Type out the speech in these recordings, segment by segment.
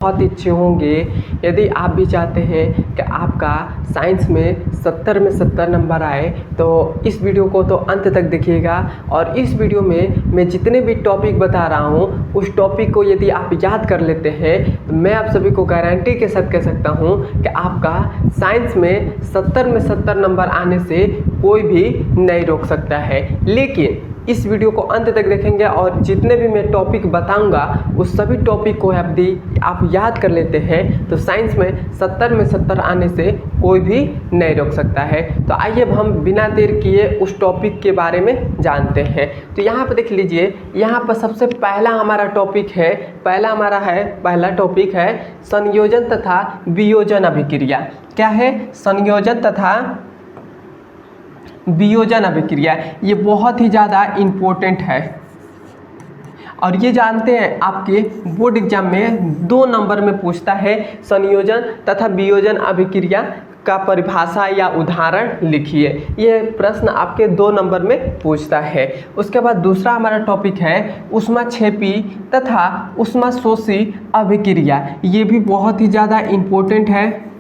बहुत अच्छे होंगे। यदि आप भी चाहते हैं कि आपका साइंस में 70 में 70 नंबर आए तो इस वीडियो को तो अंत तक देखिएगा। और इस वीडियो में मैं जितने भी टॉपिक बता रहा हूँ उस टॉपिक को यदि आप याद कर लेते हैं तो मैं आप सभी को गारंटी के साथ कह सकता हूँ कि आपका साइंस में 70 में 70 नंबर आने से कोई भी नहीं रोक सकता है। लेकिन इस वीडियो को अंत तक देखेंगे और जितने भी मैं टॉपिक बताऊंगा उस सभी टॉपिक को आप याद कर लेते हैं तो साइंस में 70 में 70 आने से कोई भी नहीं रोक सकता है। तो आइए अब हम बिना देर किए उस टॉपिक के बारे में जानते हैं। तो यहाँ पर देख लीजिए, यहाँ पर सबसे पहला हमारा टॉपिक है, पहला टॉपिक है संयोजन तथा वियोजन अभिक्रिया। क्या है? संयोजन तथा वियोजन अभिक्रिया। ये बहुत ही ज़्यादा इम्पोर्टेंट है और ये जानते हैं आपके बोर्ड एग्जाम में 2 नंबर में पूछता है। संयोजन तथा वियोजन अभिक्रिया का परिभाषा या उदाहरण लिखिए। ये प्रश्न आपके 2 नंबर में पूछता है। उसके बाद दूसरा हमारा टॉपिक है ऊष्माक्षेपी तथा ऊष्माशोषी अभिक्रिया। ये भी बहुत ही ज़्यादा इम्पोर्टेंट है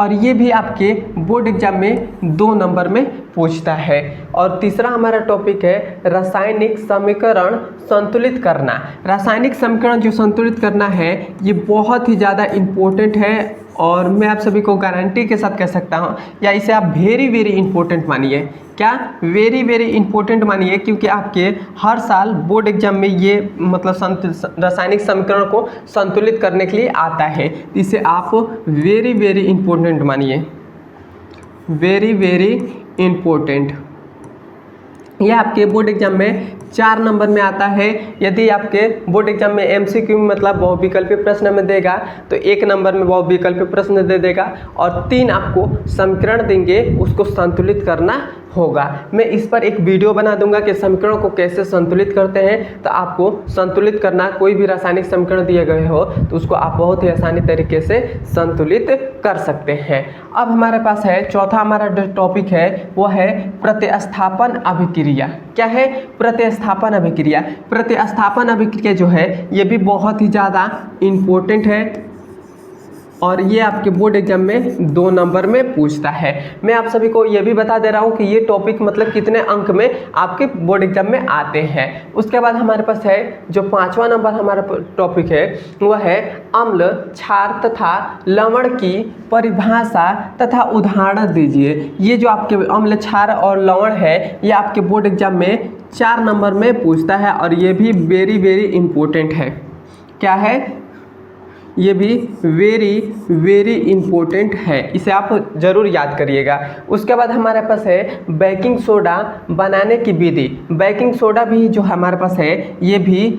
और ये भी आपके बोर्ड एग्जाम में 2 नंबर में पूछता है। और तीसरा हमारा टॉपिक है रासायनिक समीकरण संतुलित करना। रासायनिक समीकरण जो संतुलित करना है ये बहुत ही ज़्यादा इम्पोर्टेंट है और मैं आप सभी को गारंटी के साथ कह सकता हूँ, या इसे आप वेरी वेरी इंपॉर्टेंट मानिए। क्या? वेरी वेरी इंपॉर्टेंट मानिए, क्योंकि आपके हर साल बोर्ड एग्जाम में ये मतलब रासायनिक समीकरण को संतुलित करने के लिए आता है। इसे आप वेरी वेरी इंपॉर्टेंट मानिए, वेरी वेरी इंपॉर्टेंट। यह आपके बोर्ड एग्जाम में 4 नंबर में आता है। यदि आपके बोर्ड एग्जाम में एमसीक्यू मतलब बहुविकल्पीय प्रश्न में देगा तो 1 नंबर में बहुविकल्पीय प्रश्न दे देगा और 3 आपको समीकरण देंगे, उसको संतुलित करना होगा। मैं इस पर एक वीडियो बना दूंगा कि समीकरणों को कैसे संतुलित करते हैं। तो आपको संतुलित करना, कोई भी रासायनिक समीकरण दिए गए हो तो उसको आप बहुत ही आसानी तरीके से संतुलित कर सकते हैं। अब हमारे पास है चौथा हमारा टॉपिक है, वो है प्रतिस्थापन अभिक्रिया। क्या है? प्रतिस्थापन अभिक्रिया। प्रतिस्थापन अभिक्रिया जो है ये भी बहुत ही ज़्यादा इम्पोर्टेंट है और ये आपके बोर्ड एग्जाम में 2 नंबर में पूछता है। मैं आप सभी को ये भी बता दे रहा हूँ कि ये टॉपिक मतलब कितने अंक में आपके बोर्ड एग्जाम में आते हैं। उसके बाद हमारे पास है जो 5वां नंबर हमारा टॉपिक है, वह है अम्ल, क्षार तथा लवण की परिभाषा तथा उदाहरण दीजिए। ये जो आपके अम्ल, क्षार और लवण है ये आपके बोर्ड एग्जाम में 4 नंबर में पूछता है और ये भी वेरी वेरी इंपॉर्टेंट है। क्या है? ये भी वेरी वेरी इंपॉर्टेंट है, इसे आप ज़रूर याद करिएगा। उसके बाद हमारे पास है बेकिंग सोडा बनाने की विधि। बेकिंग सोडा भी जो हमारे पास है ये भी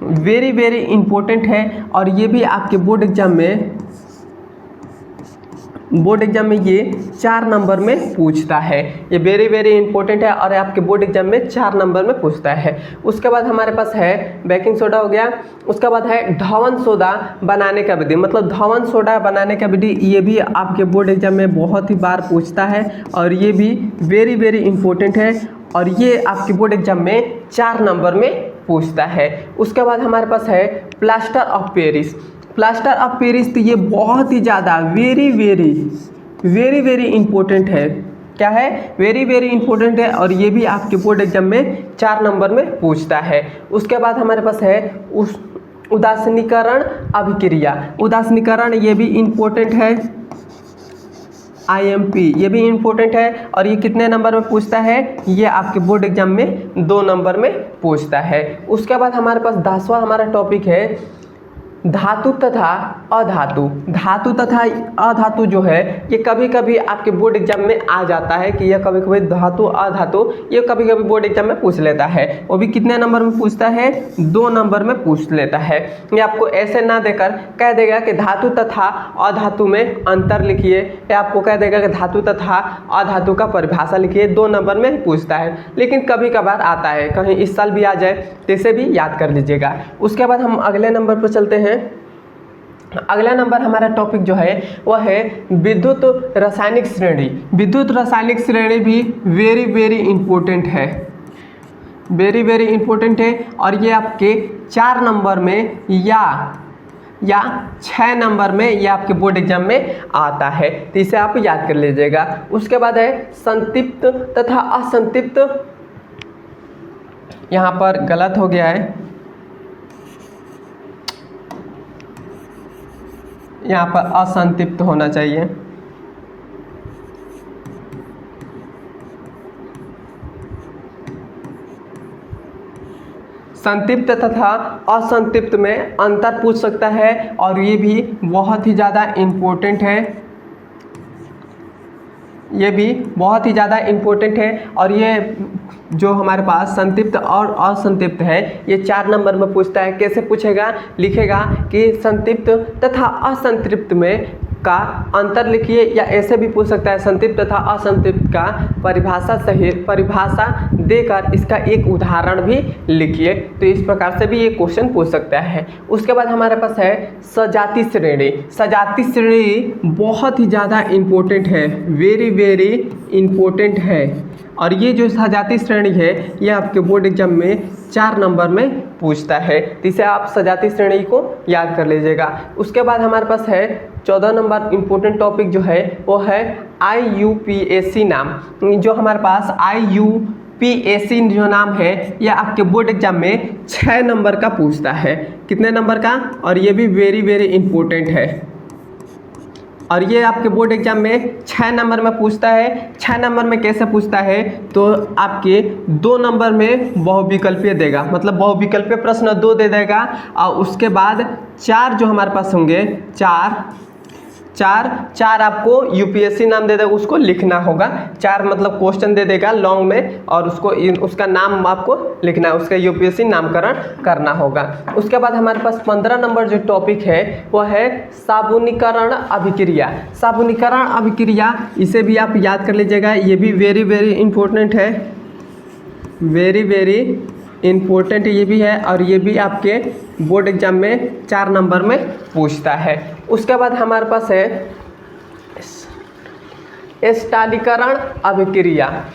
वेरी वेरी इंपॉर्टेंट है और ये भी आपके बोर्ड एग्जाम में ये 4 नंबर में पूछता है। ये वेरी वेरी इंपॉर्टेंट है और आपके बोर्ड एग्जाम में 4 नंबर में पूछता है। उसके बाद हमारे पास है बेकिंग सोडा हो गया। उसके बाद है धवन सोडा बनाने का विधि, मतलब धवन सोडा बनाने का विधि। ये भी आपके बोर्ड एग्जाम में बहुत ही बार पूछता है और ये भी वेरी वेरी इंपॉर्टेंट है और ये आपके बोर्ड एग्जाम में 4 नंबर में पूछता है। उसके बाद हमारे पास है plaster of Paris. Plaster of Paris तो ये बहुत ही ज़्यादा वेरी वेरी इंपॉर्टेंट है। क्या है? वेरी वेरी इंपॉर्टेंट है और ये भी आपके बोर्ड एग्जाम में 4 नंबर में पूछता है। उसके बाद हमारे पास है उदासीनीकरण अभिक्रिया। उदासीनीकरण ये भी इंपॉर्टेंट है, IMP ये भी इम्पोर्टेंट है और ये कितने नंबर में पूछता है? ये आपके बोर्ड एग्जाम में 2 नंबर में पूछता है। उसके बाद हमारे पास 10वां हमारा टॉपिक है धातु तथा अधातु। धातु तथा अधातु जो है ये कभी कभी आपके बोर्ड एग्जाम में आ जाता है कि यह कभी कभी धातु अधातु ये कभी कभी बोर्ड एग्जाम में पूछ लेता है। वो भी कितने नंबर में पूछता है? 2 नंबर में पूछ लेता है। ये आपको ऐसे ना देकर कह देगा कि धातु तथा अधातु में अंतर लिखिए, या आपको कह देगा कि धातु तथा अधातु का परिभाषा लिखिए। 2 नंबर में ही पूछता है, लेकिन कभी कभार आता है, कहीं इस साल भी आ जाए तो इसे भी याद कर लीजिएगा। उसके बाद हम अगले नंबर पर चलते हैं। अगला नंबर हमारा टॉपिक जो है वह है विद्युत रासायनिक श्रेणी। विद्युत रासायनिक श्रेणी भी वेरी वेरी इंपॉर्टेंट है, वेरी वेरी इंपॉर्टेंट है और ये आपके 4 नंबर में या या 6 नंबर में ये आपके बोर्ड एग्जाम में आता है, तो इसे आप याद कर लीजिएगा। उसके बाद है संतृप्त तथा असंतृप्त, यहाँ पर गलत हो गया है, यहाँ पर असंतृप्त होना चाहिए। संतृप्त तथा असंतृप्त में अंतर पूछ सकता है और ये भी बहुत ही ज़्यादा इम्पोर्टेंट है, ये भी बहुत ही ज़्यादा इम्पोर्टेंट है। और ये जो हमारे पास संतृप्त और असंतृप्त है ये 4 नंबर में पूछता है। कैसे पूछेगा, लिखेगा कि संतृप्त तथा असंतृप्त में का अंतर लिखिए, या ऐसे भी पूछ सकता है संतृप्त तथा असंतृप्त का परिभाषा देकर इसका एक उदाहरण भी लिखिए। तो इस प्रकार से भी ये क्वेश्चन पूछ सकता है। उसके बाद हमारे पास है सजाती श्रेणी। सजाती श्रेणी बहुत ही ज़्यादा इम्पोर्टेंट है, वेरी वेरी इम्पोर्टेंट है। और ये जो सजाती श्रेणी है ये आपके बोर्ड एग्जाम में 4 नंबर में पूछता है, तो इसे आप सजाती श्रेणी को याद कर लीजिएगा। उसके बाद हमारे पास है 14 नंबर इम्पोर्टेंट टॉपिक जो है वो है IUPAC नाम। जो हमारे पास IUPAC जो नाम है ये आपके बोर्ड एग्जाम में 6 नंबर का पूछता है। कितने नंबर का, और ये भी वेरी वेरी इम्पोर्टेंट है। और ये आपके बोर्ड एग्जाम में 6 नंबर में पूछता है। 6 नंबर में कैसे पूछता है, तो आपके 2 नंबर में बहुविकल्पीय देगा, मतलब बहुविकल्पीय प्रश्न 2 दे देगा। और उसके बाद 4 जो हमारे पास होंगे, चार आपको यूपीएससी नाम दे देगा, उसको लिखना होगा। 4 मतलब क्वेश्चन दे देगा लॉन्ग में, और उसका नाम आपको लिखना है, उसका यूपीएससी नामकरण करना होगा। उसके बाद हमारे पास 15 नंबर जो टॉपिक है वो है साबुनीकरण अभिक्रिया। साबुनीकरण अभिक्रिया, इसे भी आप याद कर लीजिएगा, ये भी वेरी वेरी इम्पोर्टेंट है, वेरी वेरी इम्पोर्टेंट ये भी है। और ये भी आपके बोर्ड एग्जाम में 4 नंबर में पूछता है। उसके बाद हमारे पास है स्टालीकरण अभिक्रिया,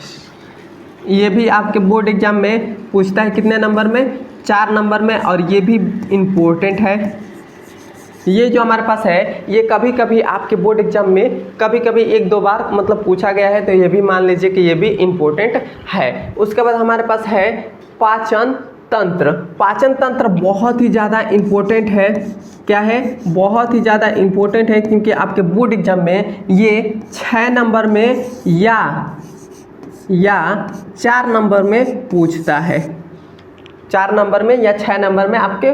ये भी आपके बोर्ड एग्जाम में पूछता है। कितने नंबर में, 4 नंबर में, और ये भी इम्पोर्टेंट है। ये जो हमारे पास है ये कभी कभी आपके बोर्ड एग्जाम में कभी कभी 1-2 बार मतलब पूछा गया है, तो ये भी मान लीजिए कि ये भी इम्पोर्टेंट है। उसके बाद हमारे पास है पाचन तंत्र। पाचन तंत्र बहुत ही ज़्यादा इम्पोर्टेंट है। क्या है, बहुत ही ज़्यादा इम्पोर्टेंट है, क्योंकि आपके बोर्ड एग्जाम में ये 6 नंबर में या 4 नंबर में पूछता है। 4 नंबर में या 6 नंबर में आपके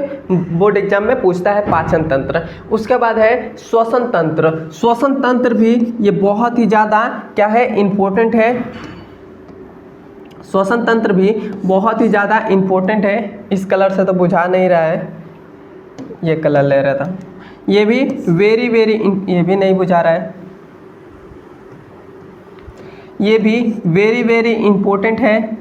बोर्ड एग्जाम में पूछता है पाचन तंत्र। उसके बाद है श्वसन तंत्र। श्वसन तंत्र भी ये बहुत ही ज़्यादा क्या है, इम्पोर्टेंट है। श्वसन तंत्र भी बहुत ही ज़्यादा इम्पोर्टेंट है। इस कलर से तो बुझा नहीं रहा है, ये कलर ले रहा था। ये भी वेरी वेरी, ये भी नहीं बुझा रहा है, ये भी वेरी वेरी इम्पोर्टेंट है।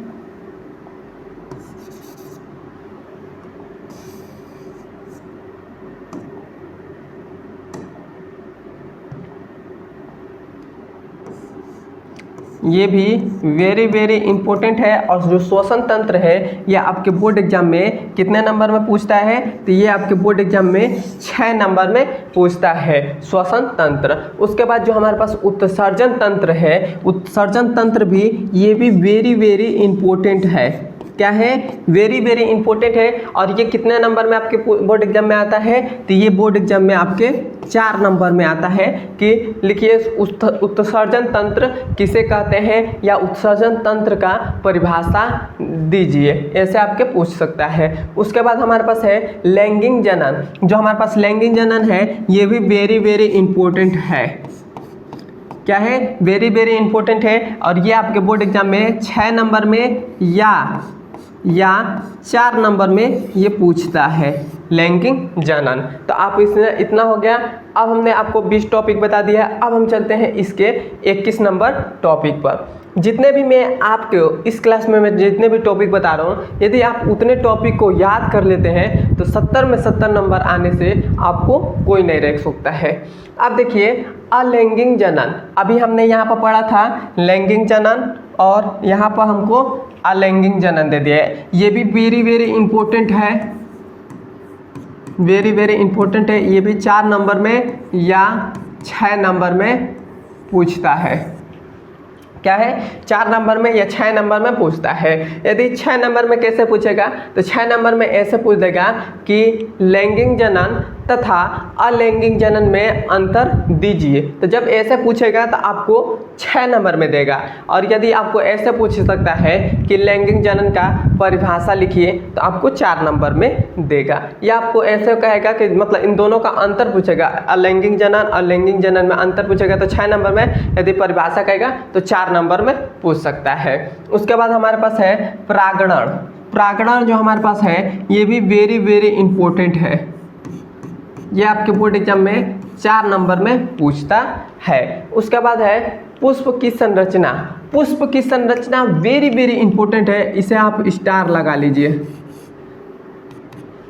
ये भी वेरी वेरी इम्पोर्टेंट है। और जो श्वसन तंत्र है ये आपके बोर्ड एग्जाम में कितने नंबर में पूछता है, तो ये आपके बोर्ड एग्जाम में 6 नंबर में पूछता है श्वसन तंत्र। उसके बाद जो हमारे पास उत्सर्जन तंत्र है, उत्सर्जन तंत्र भी ये भी वेरी वेरी इम्पोर्टेंट है। क्या है, वेरी वेरी इंपॉर्टेंट है। और ये कितने नंबर में आपके बोर्ड एग्जाम में आता है, तो ये बोर्ड एग्जाम में आपके 4 नंबर में आता है। कि लिखिए उत्सर्जन तंत्र किसे कहते हैं, या उत्सर्जन तंत्र का परिभाषा दीजिए, ऐसे आपके पूछ सकता है। उसके बाद हमारे पास है लैंगिक जनन। जो हमारे पास लैंगिक जनन है ये भी वेरी वेरी इंपॉर्टेंट है। क्या है, वेरी वेरी इंपॉर्टेंट है। और ये आपके बोर्ड एग्जाम में 6 नंबर में या 4 नंबर में ये पूछता है लैंगिक जनन। तो आप इसमें इतना हो गया। अब हमने आपको 20 टॉपिक बता दिया है। अब हम चलते हैं इसके 21 नंबर टॉपिक पर। जितने भी मैं आपको इस क्लास में मैं जितने भी टॉपिक बता रहा हूँ, यदि आप उतने टॉपिक को याद कर लेते हैं तो 70 में 70 नंबर आने से आपको कोई नहीं रोक सकता है। अब देखिए अलैंगिक जनन, अभी हमने यहाँ पर पढ़ा था लैंगिक जनन, और यहाँ पर हमको अलैंगिक जनन दे दिया है। ये भी वेरी वेरी इंपॉर्टेंट है। वेरी वेरी इंपॉर्टेंट है, ये भी 4 नंबर में या 6 नंबर में पूछता है। क्या है, 4 नंबर में या 6 नंबर में पूछता है। यदि 6 नंबर में कैसे पूछेगा, तो 6 नंबर में ऐसे पूछ देगा कि लैंगिक जनन तथा अलैंगिक जनन में अंतर दीजिए। तो जब ऐसे पूछेगा तो आपको 6 नंबर में देगा। और यदि आपको ऐसे पूछ सकता है कि लैंगिक जनन का परिभाषा लिखिए, तो आपको 4 नंबर में देगा। या आपको ऐसे कहेगा कि मतलब इन दोनों का अंतर पूछेगा, अलैंगिक जनन और लैंगिक जनन में अंतर पूछेगा तो 6 नंबर में, यदि परिभाषा कहेगा तो 4 नंबर में पूछ सकता है। उसके बाद हमारे पास है प्रागणन। प्रागणन जो हमारे पास है ये भी वेरी वेरी इंपॉर्टेंट है, ये आपके बोर्ड एग्जाम में 4 नंबर में पूछता है। उसके बाद है पुष्प की संरचना। पुष्प की संरचना वेरी वेरी इंपॉर्टेंट है, इसे आप स्टार लगा लीजिए।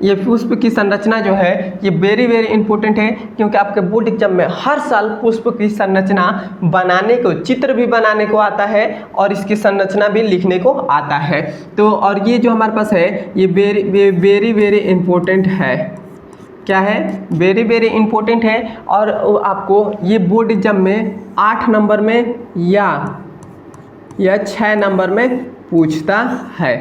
ये पुष्प की संरचना जो है ये वेरी वेरी इंपॉर्टेंट है, क्योंकि आपके बोर्ड एग्जाम में हर साल पुष्प की संरचना बनाने को, चित्र भी बनाने को आता है और इसकी संरचना भी लिखने को आता है। तो और ये जो हमारे पास है ये वेरी वेरी इंपॉर्टेंट है। क्या है, वेरी वेरी इंपॉर्टेंट है। और आपको ये बोर्ड एग्जाम में 8 नंबर में या 6 नंबर में पूछता है।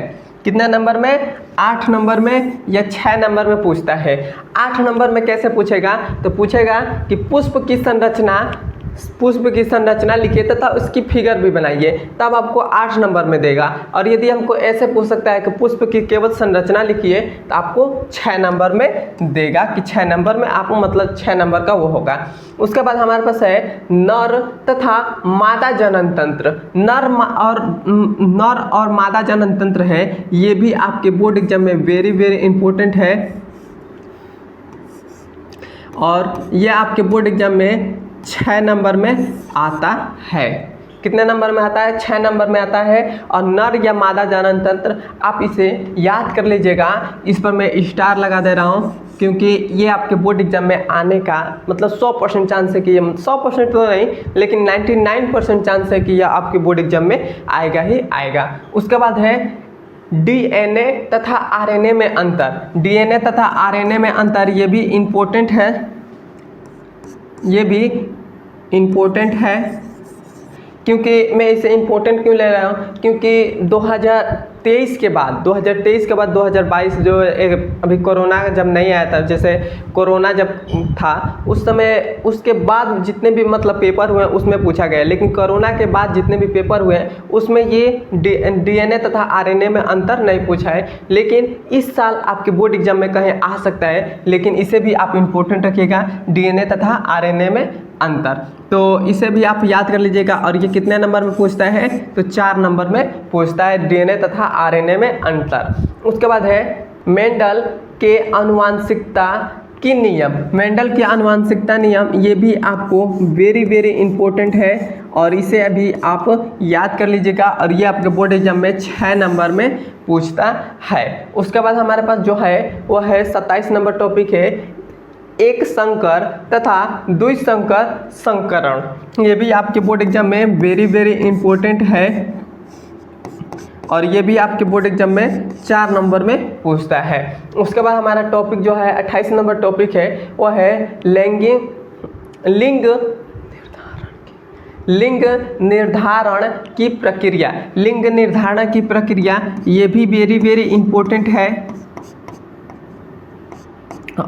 कितने नंबर में, 8 नंबर में या 6 नंबर में पूछता है। 8 नंबर में कैसे पूछेगा, तो पूछेगा कि पुष्प की संरचना लिखिए तथा उसकी फिगर भी बनाइए, तब आपको 8 नंबर में देगा। और यदि हमको ऐसे पूछ सकता है कि पुष्प की केवल संरचना लिखिए, तो आपको 6 नंबर में देगा कि 6 नंबर में आपको मतलब 6 नंबर का वो होगा। उसके बाद हमारे पास है नर तथा मादा जनन तंत्र। नर और मादा जनन तंत्र है, ये भी आपके बोर्ड एग्जाम में वेरी वेरी इंपॉर्टेंट है। और ये आपके बोर्ड एग्जाम में 6 नंबर में आता है। कितने नंबर में आता है, 6 नंबर में आता है। और नर या मादा जनन तंत्र आप इसे याद कर लीजिएगा, इस पर मैं स्टार लगा दे रहा हूँ, क्योंकि ये आपके बोर्ड एग्जाम में आने का मतलब 100% चांस है कि ये 100% तो नहीं, लेकिन 99% चांस है कि यह आपके बोर्ड एग्जाम में आएगा ही आएगा। उसके बाद है डीएनए तथा आरएनए में अंतर। डीएनए तथा आरएनए में अंतर, ये भी इम्पोर्टेंट है, ये भी इम्पोर्टेंट है। क्योंकि मैं इसे इम्पोर्टेंट क्यों ले रहा हूँ, क्योंकि 2023 के बाद 2022 जो एक अभी कोरोना जब नहीं आया था, जैसे कोरोना जब था उस समय, उसके बाद जितने भी मतलब पेपर हुए उसमें पूछा गया। लेकिन कोरोना के बाद जितने भी पेपर हुए उसमें ये डीएनए तथा आरएनए में अंतर नहीं पूछा है। लेकिन इस साल आपके बोर्ड एग्जाम में कहीं आ सकता है, लेकिन इसे भी आप इम्पोर्टेंट रखिएगा, डीएनए तथा आरएनए में अंतर। तो इसे भी आप याद कर लीजिएगा। और ये कितने नंबर में पूछता है, तो 4 नंबर में पूछता है, डीएनए तथा आरएनए में अंतर। उसके बाद है मेंडल के आनुवंशिकता की नियम। मेंडल के आनुवंशिकता नियम, ये भी आपको वेरी वेरी इंपॉर्टेंट है और इसे अभी आप याद कर लीजिएगा। और ये आपके बोर्ड एग्जाम में 6 नंबर में पूछता है। उसके बाद हमारे पास जो है वो है 27 नंबर टॉपिक है एक संकर तथा द्विसंकर संकरण। ये भी आपके बोर्ड एग्जाम में वेरी वेरी इंपॉर्टेंट है और ये भी आपके बोर्ड एग्जाम में 4 नंबर में पूछता है। उसके बाद हमारा टॉपिक जो है 28 नंबर टॉपिक है वो है लिंग निर्धारण की प्रक्रिया। लिंग निर्धारण की प्रक्रिया, ये भी वेरी वेरी इंपॉर्टेंट है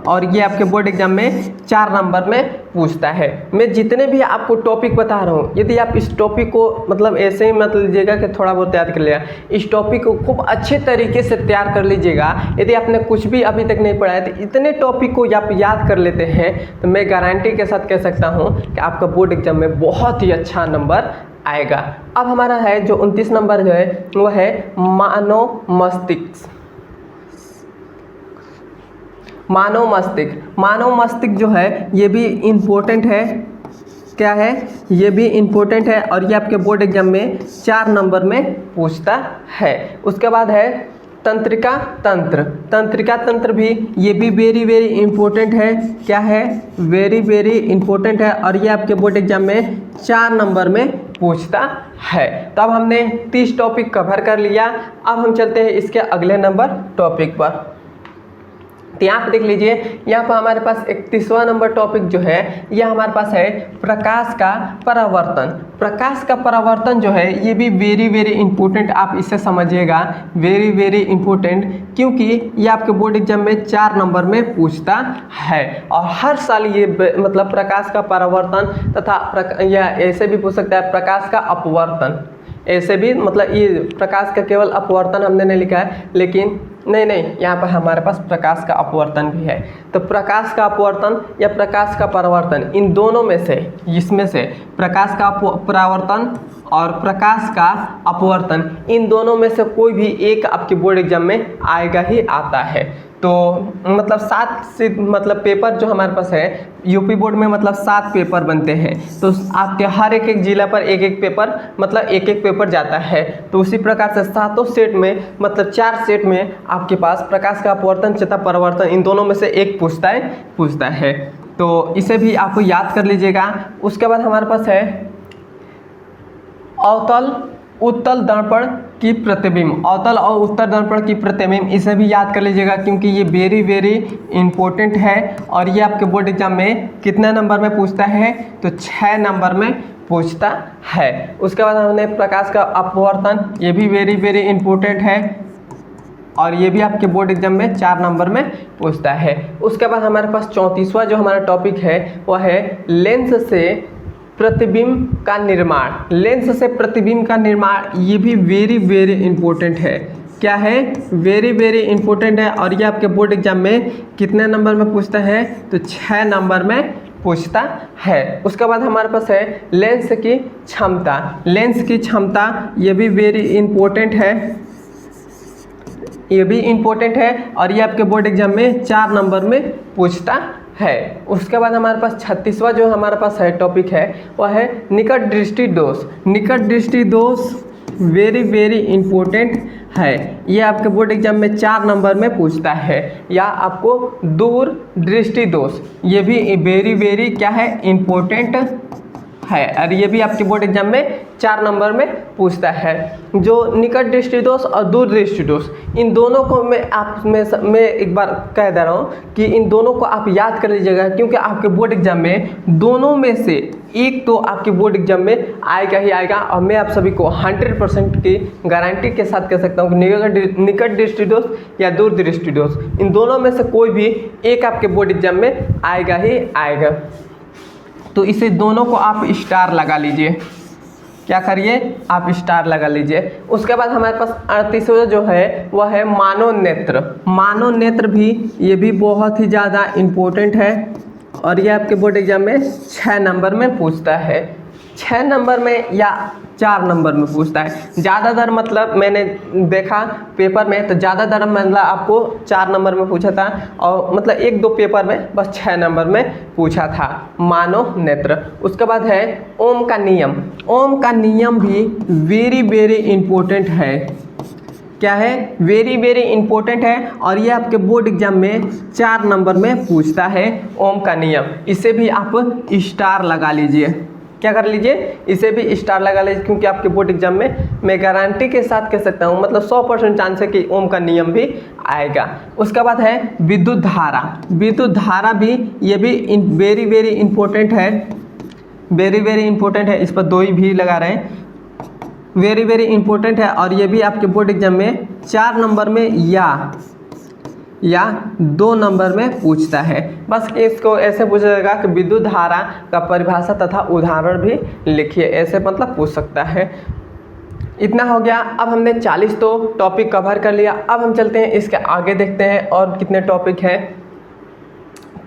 और ये आपके बोर्ड एग्जाम में 4 नंबर में पूछता है। मैं जितने भी आपको टॉपिक बता रहा हूँ, यदि आप इस टॉपिक को मतलब ऐसे ही मत लीजिएगा कि थोड़ा बहुत याद कर लिया, इस टॉपिक को खूब अच्छे तरीके से तैयार कर लीजिएगा। यदि आपने कुछ भी अभी तक नहीं पढ़ा है तो इतने टॉपिक को आप याद कर लेते हैं तो मैं गारंटी के साथ कह सकता हूँ कि आपका बोर्ड एग्जाम में बहुत ही अच्छा नंबर आएगा। अब हमारा है जो 29 नंबर जो है वो है मानव मस्तिष्क। मानव मस्तिष्क जो है ये भी इम्पोर्टेंट है। क्या है, ये भी इम्पोर्टेंट है और ये आपके बोर्ड एग्जाम में 4 नंबर में पूछता है। उसके बाद है तंत्रिका तंत्र भी, ये भी वेरी वेरी इंपॉर्टेंट है। क्या है, वेरी वेरी इंपॉर्टेंट है और ये आपके बोर्ड एग्जाम में 4 नंबर में पूछता है। तो अब हमने 30 टॉपिक कवर कर लिया। अब हम चलते हैं इसके अगले नंबर टॉपिक पर। तो यहाँ पे देख लीजिए, यहाँ पर हमारे पास 31वां नंबर टॉपिक जो है यह हमारे पास है प्रकाश का परावर्तन। प्रकाश का परावर्तन जो है ये भी वेरी वेरी इंपॉर्टेंट, आप इसे समझिएगा, वेरी वेरी इंपॉर्टेंट, क्योंकि ये आपके बोर्ड एग्जाम में 4 नंबर में पूछता है। और हर साल ये मतलब प्रकाश का परावर्तन तथा या ऐसे भी पूछ सकता है प्रकाश का अपवर्तन, ऐसे भी मतलब ये प्रकाश का केवल अपवर्तन हमने नहीं लिखा है, लेकिन नहीं यहाँ पर हमारे पास प्रकाश का अपवर्तन भी है। तो प्रकाश का अपवर्तन या प्रकाश का परावर्तन, इन दोनों में से, इसमें से प्रकाश का परावर्तन और प्रकाश का अपवर्तन, इन दोनों में से कोई भी एक आपके बोर्ड एग्जाम में आएगा ही आता है। तो मतलब 7 से मतलब पेपर जो हमारे पास है यूपी बोर्ड में, मतलब 7 पेपर बनते हैं। तो आपके हर एक जिला पर एक एक पेपर, मतलब एक एक पेपर जाता है। तो उसी प्रकार से 7 सेट में मतलब 4 सेट में आपके पास प्रकाश का अपवर्तन तथा परावर्तन, इन दोनों में से एक पूछता है। तो इसे भी आपको याद कर लीजिएगा। उसके बाद हमारे पास है अवतल उत्तल दर्पण की प्रतिबिंब, अवतल और उत्तल दर्पण की प्रतिबिंब, इसे भी याद कर लीजिएगा क्योंकि ये वेरी वेरी इंपॉर्टेंट है। और ये आपके बोर्ड एग्जाम में कितने नंबर में पूछता है, तो 6 नंबर में पूछता है। उसके बाद हमने प्रकाश का अपवर्तन, ये भी वेरी वेरी इंपॉर्टेंट है और ये भी आपके बोर्ड एग्जाम में 4 नंबर में पूछता है। उसके बाद हमारे पास 34वां जो हमारा टॉपिक है वह है लेंस से प्रतिबिंब का निर्माण। लेंस से प्रतिबिंब का निर्माण, ये भी वेरी वेरी इंपॉर्टेंट है। क्या है, वेरी वेरी इंपॉर्टेंट है। और ये आपके बोर्ड एग्जाम में कितने नंबर में पूछता है, तो 6 नंबर में पूछता है। उसके बाद हमारे पास है लेंस की क्षमता। लेंस की क्षमता ये भी वेरी इंपॉर्टेंट है, ये भी इंपॉर्टेंट है और ये आपके बोर्ड एग्जाम में 4 नंबर में पूछता है। उसके बाद हमारे पास 36वां जो हमारे पास है टॉपिक है वह है निकट दृष्टि दोष। निकट दृष्टि दोष वेरी वेरी इंपॉर्टेंट है, ये आपके बोर्ड एग्जाम में 4 नंबर में पूछता है। या आपको दूर दृष्टि दोष, ये भी वेरी वेरी क्या है, इंपॉर्टेंट है और ये भी आपके बोर्ड एग्जाम में 4 नंबर में पूछता है। जो निकट दृष्टि दोष और दूर दृष्टि दोष, इन दोनों को मैं एक बार कह दे रहा हूँ कि इन दोनों को आप याद कर लीजिएगा, क्योंकि आपके बोर्ड एग्जाम में दोनों में से एक तो आपके बोर्ड एग्जाम में आएगा ही आएगा। और मैं आप सभी को 100% की गारंटी के साथ कह सकता हूँ कि निकट दृष्टि दोष या दूर दृष्टि दोष, इन दोनों में से कोई भी एक आपके बोर्ड एग्जाम में आएगा ही आएगा। तो इसे दोनों को आप स्टार लगा लीजिए, क्या करिए, आप स्टार लगा लीजिए। उसके बाद हमारे पास 38वां जो है वह है मानव नेत्र। मानव नेत्र भी ये भी बहुत ही ज़्यादा इम्पोर्टेंट है और ये आपके बोर्ड एग्जाम में 6 नंबर में पूछता है। 6 नंबर में या 4 नंबर में पूछता है। ज़्यादातर मतलब मैंने देखा पेपर में तो ज़्यादातर मतलब आपको 4 नंबर में पूछा था और मतलब 1-2 पेपर में बस 6 नंबर में पूछा था मानव नेत्र। उसके बाद है ओम का नियम। ओम का नियम भी वेरी वेरी इंपॉर्टेंट है, क्या है, वेरी वेरी इंपॉर्टेंट है और ये आपके बोर्ड एग्जाम में 4 नंबर में पूछता है ओम का नियम। इसे भी आप स्टार लगा लीजिए, क्या कर लीजिए, इसे भी स्टार लगा लीजिए, क्योंकि आपके बोर्ड एग्जाम में मैं गारंटी के साथ कह सकता हूँ मतलब 100% चांस है कि ओम का नियम भी आएगा। उसके बाद है विद्युत धारा। विद्युत धारा भी ये भी वेरी वेरी इंपॉर्टेंट है, वेरी वेरी इंपॉर्टेंट है। इस पर 2 ही भी लगा रहे हैं, वेरी वेरी इंपॉर्टेंट है और ये भी आपके बोर्ड एग्जाम में 4 नंबर में या 2 नंबर में पूछता है। बस इसको ऐसे पूछा जाएगा कि विद्युत धारा का परिभाषा तथा उदाहरण भी लिखिए, ऐसे मतलब पूछ सकता है। इतना हो गया। अब हमने 40 तो टॉपिक कवर कर लिया। अब हम चलते हैं इसके आगे, देखते हैं और कितने टॉपिक है।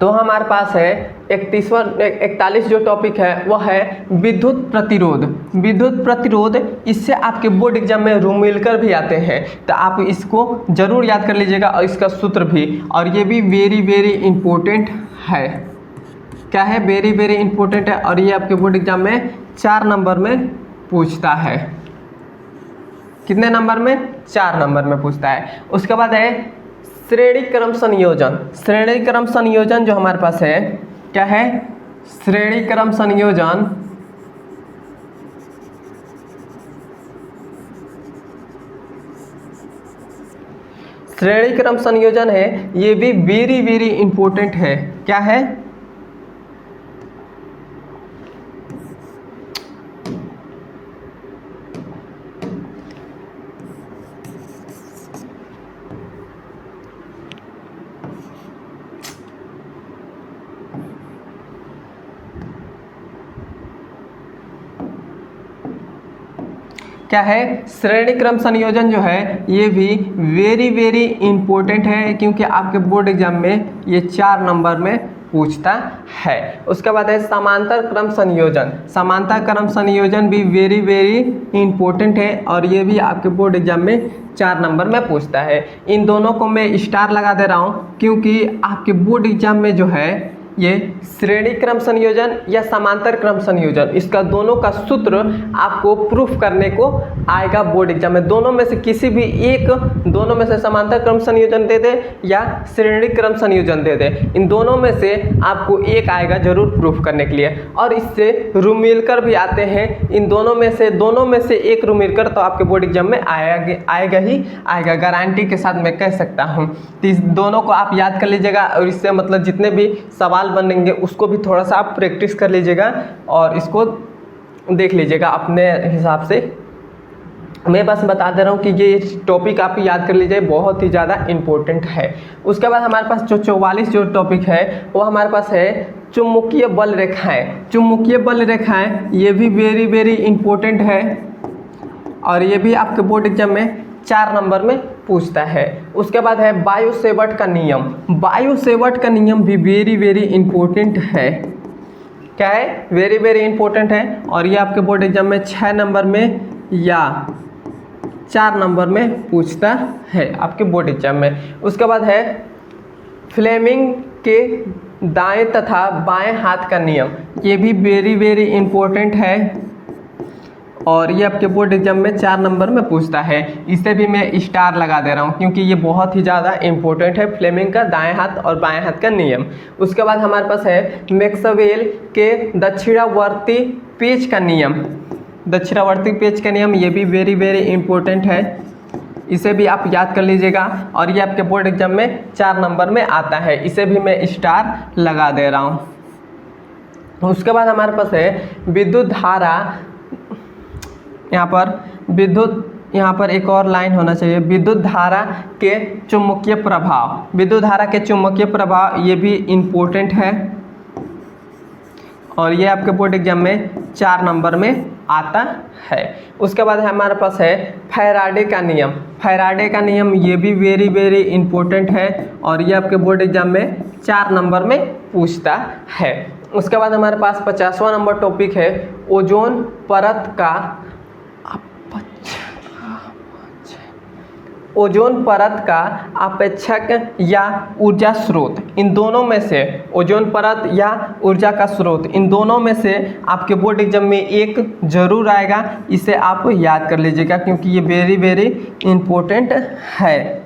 तो हमारे पास है 41 जो टॉपिक है वह है विद्युत प्रतिरोध। विद्युत प्रतिरोध, इससे आपके बोर्ड एग्जाम में रूम मिलकर भी आते हैं, तो आप इसको जरूर याद कर लीजिएगा और इसका सूत्र भी। और ये भी वेरी वेरी इंपॉर्टेंट है, क्या है, वेरी वेरी इंपॉर्टेंट है और ये आपके बोर्ड एग्जाम में 4 नंबर में पूछता है। कितने नंबर में, 4 नंबर में पूछता है। उसके बाद है श्रेणी क्रम संयोजन। श्रेणी क्रम संयोजन जो हमारे पास है, क्या है, श्रेणी क्रम संयोजन। श्रेणी क्रम संयोजन है, ये भी वेरी वेरी इंपॉर्टेंट है। क्या है? क्या है? श्रेणी क्रम संयोजन जो है ये भी वेरी वेरी इंपॉर्टेंट है, क्योंकि आपके बोर्ड एग्जाम में ये 4 नंबर में पूछता है। उसके बाद है समांतर क्रम संयोजन। समांतर क्रम संयोजन भी वेरी वेरी इंपॉर्टेंट है और ये भी आपके बोर्ड एग्जाम में 4 नंबर में पूछता है। इन दोनों को मैं स्टार लगा दे रहा हूँ, क्योंकि आपके बोर्ड एग्जाम में जो है ये श्रेणी क्रम संयोजन या समांतर क्रम संयोजन, इसका दोनों का सूत्र आपको प्रूफ करने को आएगा बोर्ड एग्जाम में। दोनों में से किसी भी एक, दोनों में से समांतर क्रम संयोजन दे दे या श्रेणी क्रम संयोजन दे दे, इन दोनों में से आपको एक आएगा जरूर प्रूफ करने के लिए। और इससे रूम मिलकर भी आते हैं, इन दोनों में से एक रूम मिलकर तो आपके बोर्ड एग्जाम में आएगा ही आएगा, गारंटी के साथ मैं कह सकता हूँ। तो इस दोनों को आप याद कर लीजिएगा और इससे मतलब जितने भी सवाल बनेंगे उसको भी थोड़ा सा आप प्रैक्टिस कर लीजिएगा और इसको देख लीजिएगा अपने हिसाब से। मैं बस बता दे रहा हूँ कि ये टॉपिक आप याद कर लीजिए, बहुत ही ज़्यादा इम्पोर्टेंट है। उसके बाद हमारे पास जो 44 जो टॉपिक है वो हमारे पास है चुंबकीय बल रेखाएं। चुंबकीय बल रेखाएं ये भी वेरी वेरी इम्पोर्टेंट है और ये भी आपके बोर्ड एग्जाम में 4 नंबर में पूछता है। उसके बाद है बायो सेवर्ट का नियम। बायो सेवर्ट का नियम भी वेरी वेरी इंपॉर्टेंट है। क्या है? वेरी वेरी इंपॉर्टेंट है और ये आपके बोर्ड एग्जाम में 6 नंबर में या 4 नंबर में पूछता है आपके बोर्ड एग्जाम में। उसके बाद है फ्लेमिंग के दाएं तथा बाएं हाथ का नियम। ये भी वेरी वेरी इंपॉर्टेंट है और ये आपके बोर्ड एग्जाम में 4 नंबर में पूछता है। इसे भी मैं स्टार लगा दे रहा हूँ क्योंकि ये बहुत ही ज़्यादा इंपॉर्टेंट है, फ्लेमिंग का दाएं हाथ और बाएं हाथ का नियम। उसके बाद हमारे पास है मैक्सवेल के दक्षिणावर्ती पेच का नियम। दक्षिणावर्ती पेच का नियम ये भी वेरी वेरी इंपॉर्टेंट है, इसे भी आप याद कर लीजिएगा और ये आपके बोर्ड एग्जाम में 4 नंबर में आता है। इसे भी मैं स्टार लगा दे रहा हूँ। उसके बाद हमारे पास है विद्युत धारा। यहाँ पर एक और लाइन होना चाहिए, विद्युत धारा के चुंबकीय प्रभाव। विद्युत धारा के चुंबकीय प्रभाव ये भी इम्पोर्टेंट है और ये आपके बोर्ड एग्जाम में 4 नंबर में आता है। उसके बाद हमारे पास है फैराडे का नियम। फैराडे का नियम ये भी वेरी वेरी इम्पोर्टेंट है और ये आपके बोर्ड एग्जाम में 4 नंबर में पूछता है। उसके बाद हमारे पास 50वां नंबर टॉपिक है ओजोन परत का ओजोन परत का अपेक्षक या ऊर्जा स्रोत। इन दोनों में से ओजोन परत या ऊर्जा का स्रोत, इन दोनों में से आपके बोर्ड एग्जाम में एक जरूर आएगा। इसे आप याद कर लीजिएगा क्योंकि ये वेरी वेरी इम्पोर्टेंट है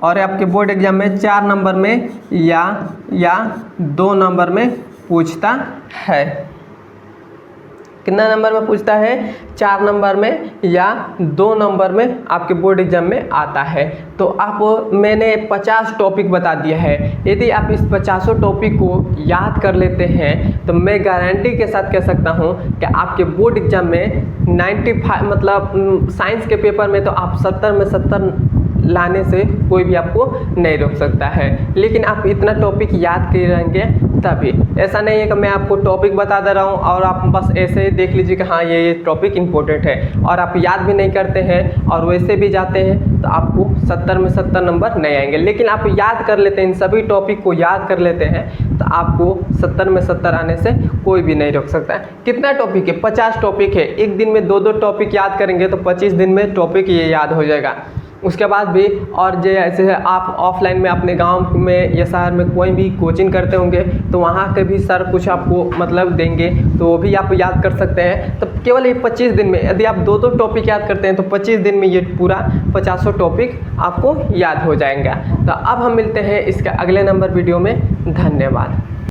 और आपके बोर्ड एग्जाम में 4 नंबर में या 2 नंबर में पूछता है। कितना नंबर में पूछता है? 4 नंबर में या 2 नंबर में आपके बोर्ड एग्जाम में आता है। तो मैंने 50 टॉपिक बता दिया है। यदि आप इस 50 टॉपिक को याद कर लेते हैं तो मैं गारंटी के साथ कह सकता हूं कि आपके बोर्ड एग्जाम में 95 मतलब साइंस के पेपर में तो आप 70 में 70 लाने से कोई भी आपको नहीं रोक सकता है। लेकिन आप इतना टॉपिक याद कर रहेंगे तभी। ऐसा नहीं है कि मैं आपको टॉपिक बता दे रहा हूँ और आप बस ऐसे ही देख लीजिए कि हाँ ये टॉपिक इंपॉर्टेंट है और आप याद भी नहीं करते हैं और वैसे भी जाते हैं तो आपको 70 में 70 नंबर नहीं आएंगे। लेकिन आप याद कर लेते हैं, इन सभी टॉपिक को याद कर लेते हैं तो आपको 70 में 70 आने से कोई भी नहीं रोक सकता है। कितना टॉपिक है? 50 टॉपिक है। एक दिन में 2-2 टॉपिक याद करेंगे तो 25 दिन में टॉपिक ये याद हो जाएगा। उसके बाद भी और जैसे आप ऑफलाइन में अपने गांव में या शहर में कोई भी कोचिंग करते होंगे तो वहाँ के भी सर कुछ आपको मतलब देंगे तो वो भी आप याद कर सकते हैं। तो केवल ये 25 दिन में यदि आप 2-2 टॉपिक याद करते हैं तो 25 दिन में ये पूरा 50 टॉपिक आपको याद हो जाएगा। तो अब हम मिलते हैं इसके अगले नंबर वीडियो में। धन्यवाद।